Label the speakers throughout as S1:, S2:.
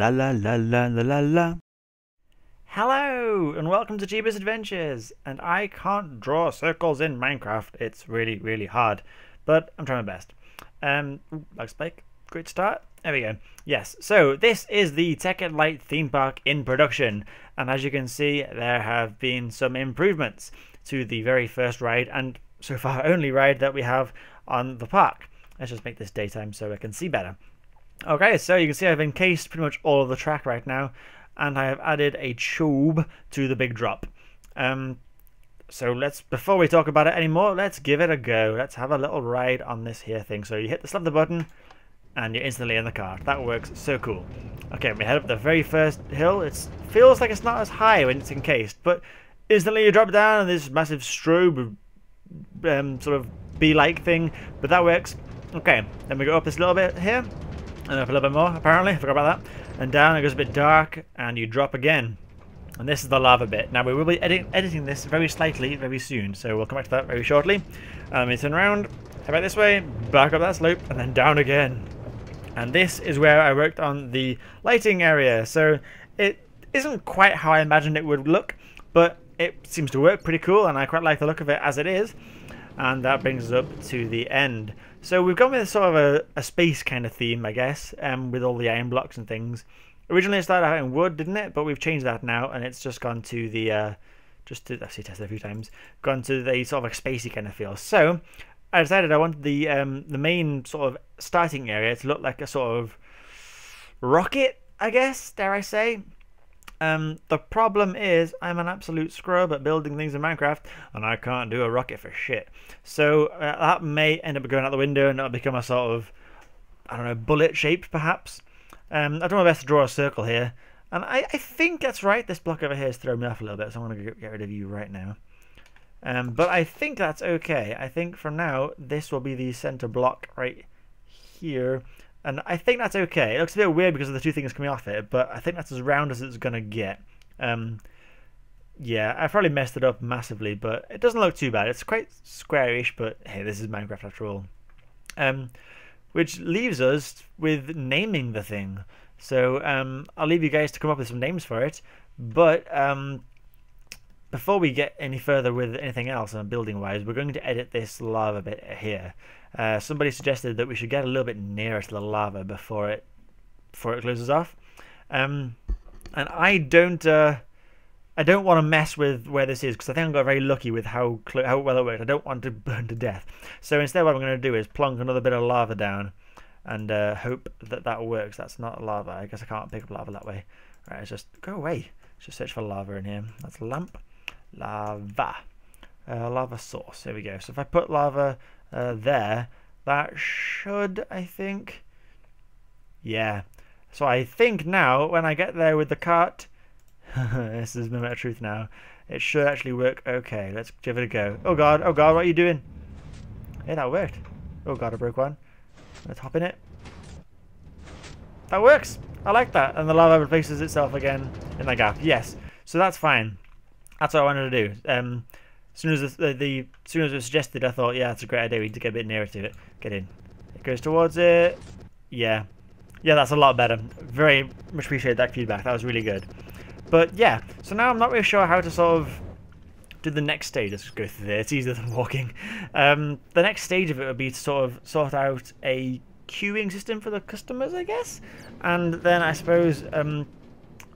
S1: la la la la la la la. Hello and welcome to Jeebus Adventures. And I can't draw circles in Minecraft. It's really hard, but I'm trying my best. Like Spike, great start. There we go. Yes, so this is the Tekkit Lite theme park in production, and as you can see, there have been some improvements to the very first ride, and so far only ride that we have on the park. Let's just make this daytime so I can see better. Okay, so you can see I've encased pretty much all of the track right now, and I have added a tube to the big drop. So before we talk about it anymore, let's give it a go. Let's have a little ride on this here thing. So you hit the slap the button, and you're instantly in the car. That works so cool. Okay, we head up the very first hill. It feels like it's not as high when it's encased, but instantly you drop down and this massive strobe sort of bee-like thing, but that works. Okay, then we go up this little bit here, and up a little bit more, apparently. I forgot about that. And down, it goes a bit dark, and you drop again. And this is the lava bit. Now, we will be editing this very slightly, very soon, so we'll come back to that very shortly. Let me turn around, head back this way, back up that slope, and then down again. And this is where I worked on the lighting area. So it isn't quite how I imagined it would look, but it seems to work pretty cool, and I quite like the look of it as it is. And that brings us up to the end. So we've gone with sort of a space kind of theme, I guess, with all the iron blocks and things. Originally it started out in wood, didn't it? But we've changed that now, and it's just gone to the, I've seen tested a few times, gone to the sort of like spacey kind of feel. So I decided I wanted the main sort of starting area to look like a sort of rocket, I guess, dare I say. The problem is I'm an absolute scrub at building things in Minecraft, and I can't do a rocket for shit. So that may end up going out the window, and it'll become a sort of, I don't know, bullet shape perhaps. I've done my best to draw a circle here, and I think that's right. This block over here is throwing me off a little bit, so I'm going to get rid of you right now. But I think that's okay. I think for now this will be the center block right here. And I think that's okay. It looks a bit weird because of the two things coming off it, but I think that's as round as it's going to get. Yeah, I probably messed it up massively, but it doesn't look too bad. It's quite squarish, but hey, this is Minecraft after all. Which leaves us with naming the thing. So I'll leave you guys to come up with some names for it, but before we get any further with anything else building wise, we're going to edit this lava bit here. Somebody suggested that we should get a little bit nearer to the lava before it closes off, and I don't want to mess with where this is because I think I got very lucky with how well it worked. I don't want to burn to death, so instead what I'm going to do is plonk another bit of lava down and hope that works. That's not lava. I guess I can't pick up lava that way. Right, let's just go away. Let's just search for lava in here. That's lamp, lava, lava source. There we go. So if I put lava there, that should, I think, yeah. So I think now when I get there with the cart, this is the moment of truth now, it should actually work okay. Let's give it a go. Oh god, what are you doing? Hey, that worked. Oh god, I broke one. Let's hop in it. That works. I like that. And the lava replaces itself again in that gap. Yes. So that's fine. That's what I wanted to do. As soon as it was suggested, I thought, yeah, that's a great idea. We need to get a bit nearer to it. Get in. It goes towards it. Yeah. Yeah, that's a lot better. Very much appreciate that feedback. That was really good. But yeah, so now I'm not really sure how to sort of do the next stage. Let's go through there. It's easier than walking. The next stage of it would be to sort out a queuing system for the customers, I guess. And then I suppose a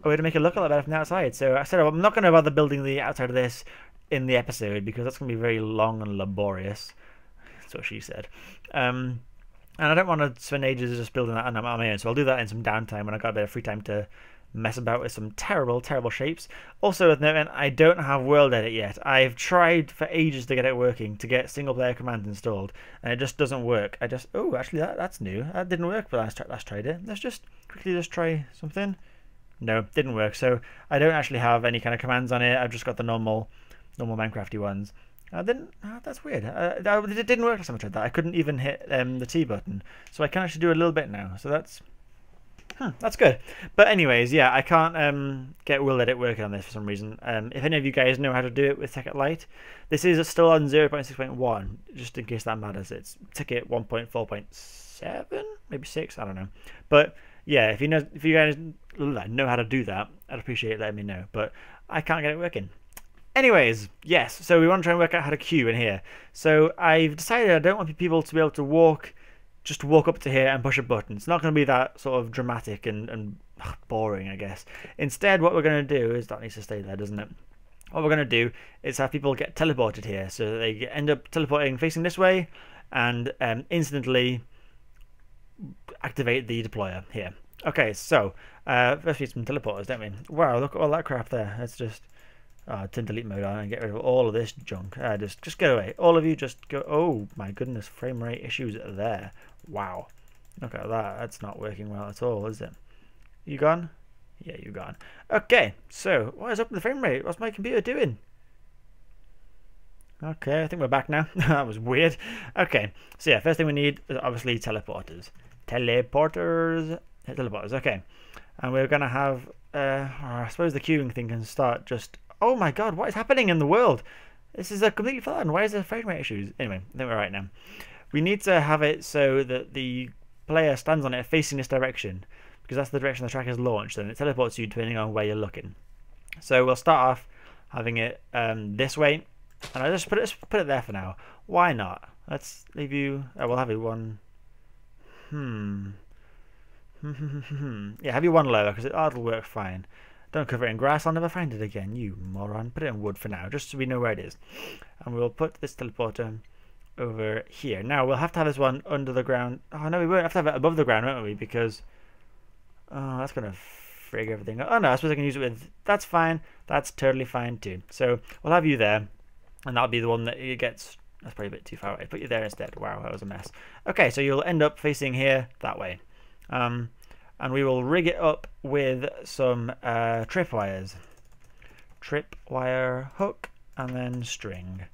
S1: way to make it look a lot better from the outside. So I said I'm not going to bother building the outside of this in the episode because that's going to be very long and laborious. That's what she said. And I don't want to spend ages just building that on my own, so I'll do that in some downtime when I've got a bit of free time to mess about with some terrible shapes. Also with note, I don't have world edit yet. I've tried for ages to get it working, to get single player commands installed, and it just doesn't work. Oh, actually that's new. That didn't work but last tried it. Let's just quickly try something. No, didn't work. So I don't actually have any kind of commands on it. I've just got the normal Minecrafty ones. That's weird. It didn't work last time I tried that. I couldn't even hit the T button, so I can actually do a little bit now. So that's good. But anyways, yeah, I can't get Will Edit working on this for some reason. If any of you guys know how to do it with Tekkit Lite, this is still on 0.6.1, just in case that matters. It's Tekkit 1.4.7, maybe 6, I don't know. But yeah, if you guys know how to do that, I'd appreciate it letting me know. But I can't get it working. Anyways, yes, so we want to try and work out how to queue in here. So I've decided I don't want people to be able to just walk up to here and push a button. It's not going to be that sort of dramatic and boring, I guess. Instead, what we're going to do is, that needs to stay there, doesn't it? What we're going to do is have people get teleported here. So they end up teleporting facing this way and instantly activate the deployer here. Okay, so first we need some teleporters, don't we? Wow, look at all that crap there. Let's just turn delete mode on and get rid of all of this junk. Just get away. All of you just go. Oh my goodness, frame rate issues there. Wow, look at that. That's not working well at all, is it? You gone? Yeah, you gone. Okay, so what is up with the frame rate? What's my computer doing? Okay, I think we're back now. That was weird. Okay, so yeah, first thing we need is obviously teleporters. Teleporters, okay. And we're going to have, I suppose the queuing thing can start just, oh my god, what is happening in the world? This is a completely flat. Why is there frame rate issues? Anyway, I think we're right now. We need to have it so that the player stands on it facing this direction, because that's the direction the track is launched, and it teleports you depending on where you're looking. So we'll start off having it this way, and I'll just put it there for now. Why not? Let's leave you. We'll have you one. Yeah, have you one lower because it'll work fine. Don't cover it in grass. I'll never find it again. You moron. Put it in wood for now, just so we know where it is. And we'll put this teleporter over here. Now we'll have to have this one under the ground. Oh no, we won't have to have it above the ground, won't we? Because that's gonna frig everything up. Oh no, I suppose I can use it with. That's fine. That's totally fine too. So we'll have you there, and that'll be the one that it gets. That's probably a bit too far away. Put you there instead. Wow, that was a mess. Okay, so you'll end up facing here that way. And we will rig it up with some tripwires. Tripwire hook and then string.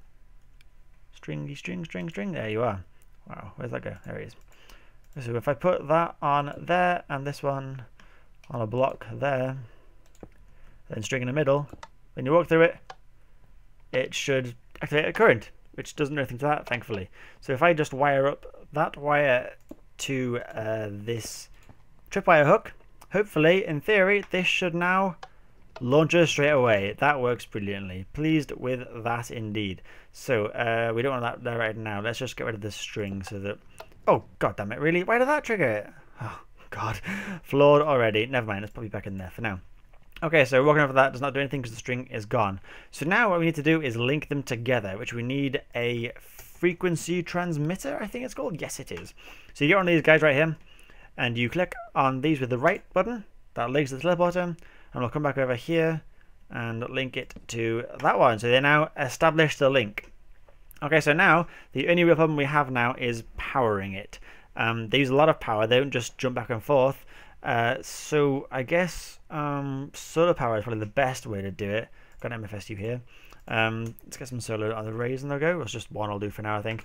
S1: Stringy string, string, string. There you are. Wow, where's that go? There it is. So if I put that on there and this one on a block there, then string in the middle, when you walk through it, it should activate a current, which doesn't do anything to that, thankfully. So if I just wire up that wire to this tripwire hook, hopefully, in theory, this should now launch us straight away. That works brilliantly. Pleased with that indeed. So we don't want that there right now. Let's just get rid of this string so that... Oh, god damn it, really? Why did that trigger it? Oh, god. Flawed already. Never mind, let's put it back in there for now. Okay, so walking over that does not do anything because the string is gone. So now what we need to do is link them together, which we need a frequency transmitter, I think it's called. Yes, it is. So you get one of these guys right here, and you click on these with the right button. That links to the teleporter, and we'll come back over here and link it to that one. So they now establish the link. Okay, so now the only real problem we have now is powering it. They use a lot of power. They don't just jump back and forth. So I guess solar power is probably the best way to do it. Got an MFSU here. Let's get some solar on the rays and they'll go. It's just one I'll do for now, I think.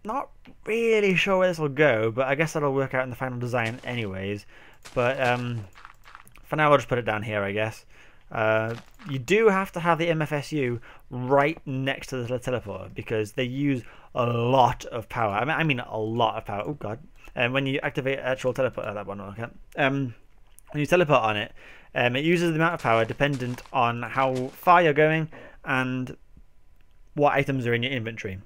S1: Not really sure where this will go, but I guess that'll work out in the final design anyways. But for now, I'll just put it down here, I guess. You do have to have the MFSU right next to the teleporter because they use a lot of power. I mean a lot of power. Oh god! And when you activate actual teleport, that one, okay. When you teleport on it, it uses the amount of power dependent on how far you're going and what items are in your inventory.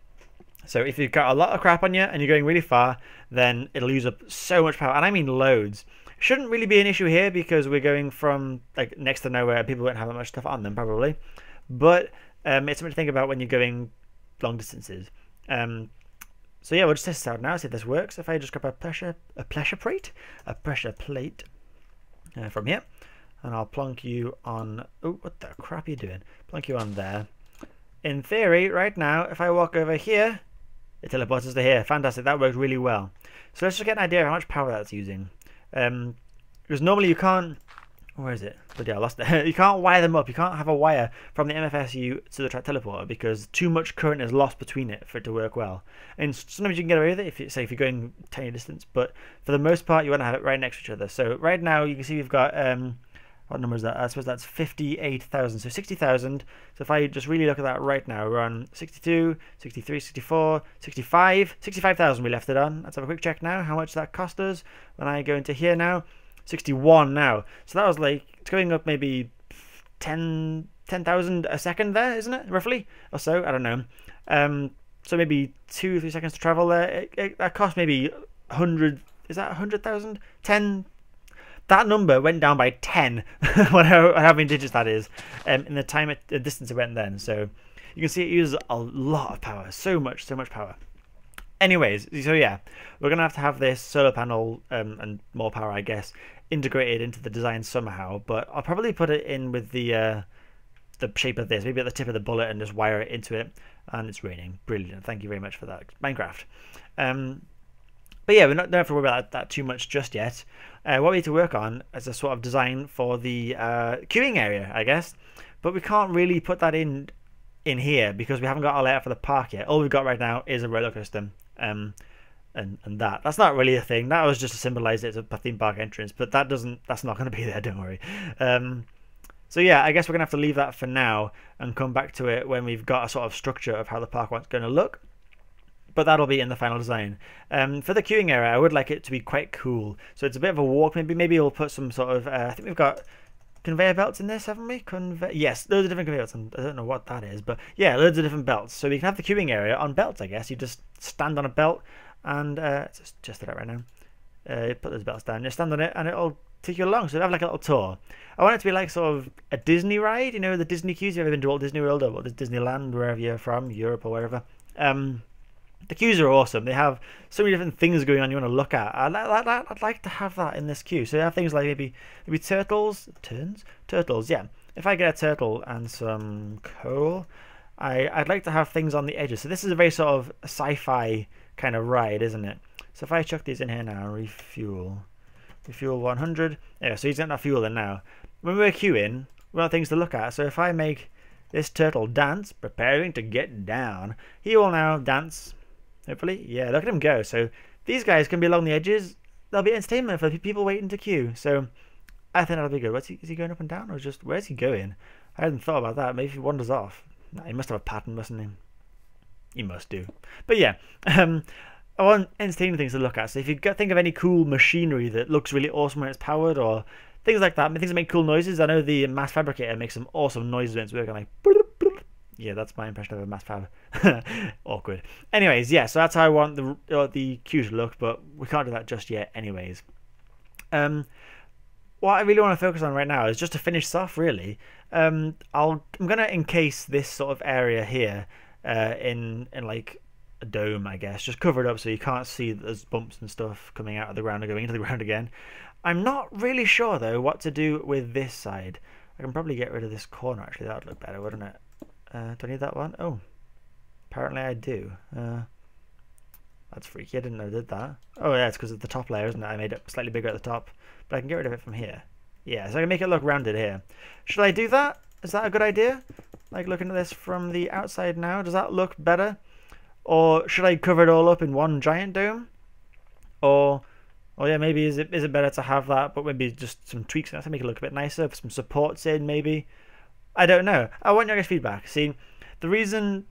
S1: So if you've got a lot of crap on you and you're going really far, then it'll use up so much power, and I mean loads. Shouldn't really be an issue here because we're going from like next to nowhere. People won't have that much stuff on them probably, but it's something to think about when you're going long distances. So yeah, we'll just test this out now, see if this works. If I just grab a pressure plate from here, and I'll plonk you on. Oh, what the crap are you doing? Plonk you on there. In theory, right now, if I walk over here, it teleports us to here. Fantastic, that worked really well. So let's just get an idea of how much power that's using. Because normally you can't. Where is it? But yeah, I lost it. You can't wire them up. You can't have a wire from the MFSU to the track teleporter because too much current is lost between it for it to work well. And sometimes you can get away with it if you're going tiny distance, but for the most part you want to have it right next to each other. So right now you can see we've got what number is that? I suppose that's 58,000. So 60,000. So if I just really look at that right now, we're on 62, 63, 64, 65, 65,000 we left it on. Let's have a quick check now how much that cost us when I go into here now. 61 now. So that was like, it's going up maybe 10,000 a second there, isn't it? Roughly, or so, I don't know. So maybe 2-3 seconds to travel there. That cost maybe 100, is that 100,000? 10? That number went down by 10, how many digits that is, in the distance it went then. So you can see it uses a lot of power, so much power. Anyways, so yeah, we're going to have this solar panel and more power, I guess, integrated into the design somehow, but I'll probably put it in with the shape of this, maybe at the tip of the bullet, and just wire it into it. And it's raining. Brilliant. Thank you very much for that, Minecraft. But yeah, we don't have to worry about that too much just yet. What we need to work on is a sort of design for the queuing area, I guess. But we can't really put that in here because we haven't got our layout for the park yet. All we've got right now is a roller coaster. And that's not really a thing. That was just to symbolize it as a theme park entrance, but that's not going to be there, don't worry. So yeah, I guess we're going to have to leave that for now and come back to it when we've got a sort of structure of how the park is going to look. But that'll be in the final design. For the queuing area, I would like it to be quite cool. So it's a bit of a walk. Maybe we'll put some sort of, I think we've got conveyor belts in this, haven't we? Yes, loads of different conveyor belts. I don't know what that is, but yeah, loads of different belts. So we can have the queuing area on belts, I guess. You just stand on a belt and just it out right now. You put those belts down, you stand on it, and it'll take you along. So you have like a little tour. I want it to be like sort of a Disney ride, you know, the Disney queues. You've ever been to Walt Disney World or Disneyland, wherever you're from, Europe or wherever. The queues are awesome. They have so many different things going on you want to look at. I'd like to have that in this queue. So you have things like maybe turtles, yeah. If I get a turtle and some coal, I'd like to have things on the edges. So this is a very sort of sci-fi kind of ride, isn't it? So if I chuck these in here now and refuel 100. Yeah, so he's got enough fuel in now. When we're queuing, we want things to look at. So if I make this turtle dance, preparing to get down, he will now dance. Hopefully, yeah, look at him go. So these guys can be along the edges. There'll be entertainment for people waiting to queue. So I think that'll be good. Is he going up and down, or just where's he going? I hadn't thought about that. Maybe he wanders off. Nah, he must have a pattern, mustn't he? He must do. But yeah, I want entertaining things to look at. So if you think of any cool machinery that looks really awesome when it's powered, or things like that, things that make cool noises. I know the mass fabricator makes some awesome noises when it's working, like. Yeah, that's my impression of a mass fab. Awkward. Anyways, yeah, so that's how I want the queue to look, but we can't do that just yet anyways. What I really want to focus on right now is just to finish this off, really. I'm going to encase this sort of area here in like a dome, I guess. Just cover it up so you can't see that there's bumps and stuff coming out of the ground and going into the ground again. I'm not really sure, though, what to do with this side. I can probably get rid of this corner, actually. That would look better, wouldn't it? Do I need that one? Oh, apparently I do. That's freaky. I didn't know I did that. Oh yeah, it's because of the top layer, isn't it? I made it slightly bigger at the top, but I can get rid of it from here. Yeah, so I can make it look rounded here. Should I do that? Is that a good idea? Like looking at this from the outside now, does that look better? Or should I cover it all up in one giant dome? Or yeah, maybe is it better to have that, but maybe just some tweaks to make it look a bit nicer, some supports in maybe. I don't know. I want your guys' feedback. See, the reason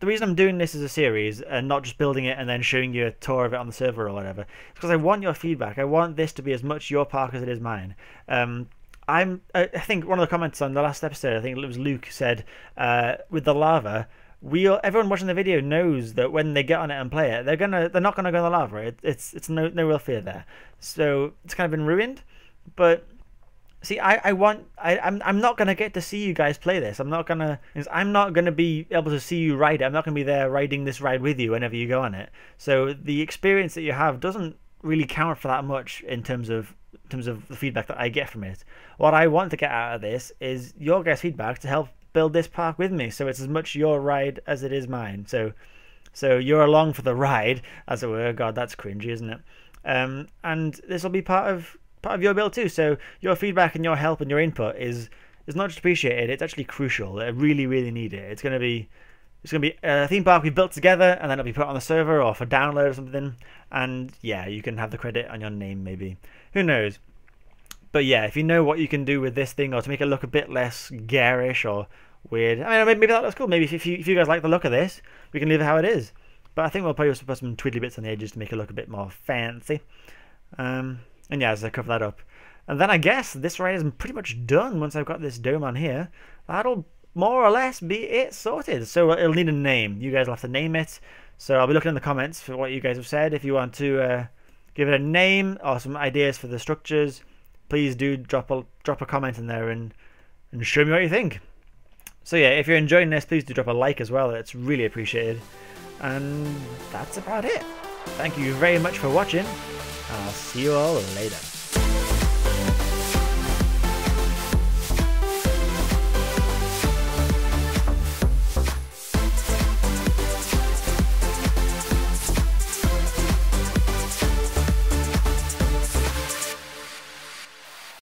S1: I'm doing this as a series and not just building it and then showing you a tour of it on the server or whatever, is because I want your feedback. I want this to be as much your park as it is mine. I think one of the comments on the last episode, I think it was Luke, said with the lava, everyone watching the video knows that when they get on it and play it, they're not gonna go in the lava. It's no real fear there. So it's kind of been ruined, but. See, I'm not gonna get to see you guys play this. I'm not gonna be able to see you ride it. I'm not gonna be there riding this ride with you whenever you go on it. So the experience that you have doesn't really count for that much in terms of the feedback that I get from it. What I want to get out of this is your guys' feedback to help build this park with me. So it's as much your ride as it is mine. So you're along for the ride, as it were. God, that's cringy, isn't it? And this will be part of your build too. So your feedback and your help and your input is not just appreciated, it's actually crucial. I really, really need it. It's gonna be a theme park we built together, and then it'll be put on the server or for download or something. And yeah, you can have the credit on your name maybe. Who knows? But yeah, if you know what you can do with this thing, or to make it look a bit less garish or weird. I mean, maybe that looks cool. Maybe if you guys like the look of this, we can leave it how it is. But I think we'll probably also put some twiddly bits on the edges to make it look a bit more fancy. And yeah, as I cover that up, And then I guess this ride is pretty much done once I've got this dome on here. That'll more or less be it sorted. So it'll need a name. You guys will have to name it. So I'll be looking in the comments for what you guys have said. If you want to give it a name or some ideas for the structures, please do drop a comment in there and show me what you think. So yeah, if you're enjoying this, please do drop a like as well. It's really appreciated. And that's about it. Thank you very much for watching. I'll see you all later.